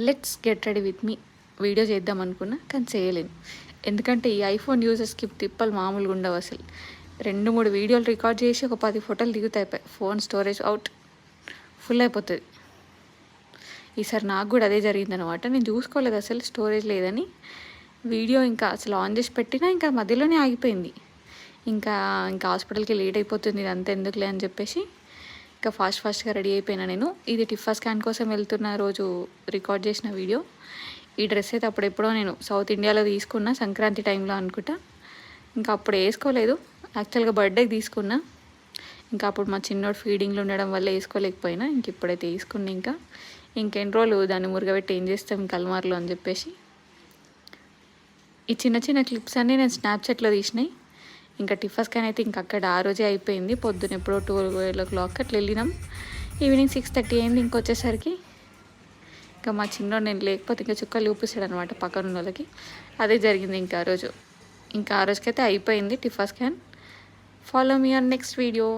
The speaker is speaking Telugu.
Let's get ready with me video చేద్దాం అనుకున్నా కానీ చేయలేను. ఎందుకంటే ఈ ఐఫోన్ యూజర్స్కి తిప్పలు మామూలుగా ఉండవు. అసలు 2-3 వీడియోలు రికార్డ్ చేసి ఒక 10 ఫోటోలు దిగుతాయి, ఫోన్ స్టోరేజ్ అవుట్ ఫుల్ అయిపోతుంది. ఈసారి నాకు కూడా అదే జరిగిందనమాట. నేను చూసుకోలేదు అసలు స్టోరేజ్ లేదని. వీడియో ఇంకా అసలు ఆన్ చేసి పెట్టినా ఇంకా మధ్యలోనే ఆగిపోయింది. ఇంకా హాస్పిటల్కి లేట్ అయిపోతుంది, ఇదంతా ఎందుకులే అని చెప్పేసి ఇంకా ఫాస్ట్గా రెడీ అయిపోయినా నేను. ఇది టిఫా స్కాన్ కోసం వెళ్తున్న రోజు రికార్డ్ చేసిన వీడియో. ఈ డ్రెస్ అయితే అప్పుడెప్పుడో నేను సౌత్ ఇండియాలో తీసుకున్నా, సంక్రాంతి టైంలో అనుకుంటా. ఇంకా అప్పుడు వేసుకోలేదు, యాక్చువల్గా బర్త్డేకి తీసుకున్నా. ఇంకా అప్పుడు మా చిన్నోడు ఫీడింగ్లో ఉండడం వల్ల వేసుకోలేకపోయినా. ఇంక ఇప్పుడైతే వేసుకున్నా. ఇంకెన్ని రోజులు దాన్ని మురగబెట్టి ఏం చేస్తాం కల్మార్లో అని చెప్పేసి ఈ చిన్న క్లిప్స్ అన్నీ నేను స్నాప్చాట్లో తీసినాయి. ఇంకా టిఫా స్కాన్ అయితే ఇంక అక్కడ ఆ రోజే అయిపోయింది. పొద్దున ఎప్పుడో 12 అట్లా వెళ్ళినాం. ఈవినింగ్ 6:30 అయింది. ఇంకొచ్చేసరికి ఇంకా మా చిన్నోడు నేను లేకపోతే ఇంకా చుక్కలు చూపిస్తాడు అనమాట పక్కన ఉన్న వాళ్ళకి. అదే జరిగింది ఇంకా ఆ రోజు. ఇంకా ఆ రోజుకైతే అయిపోయింది TIFFA scan. Follow me on next video.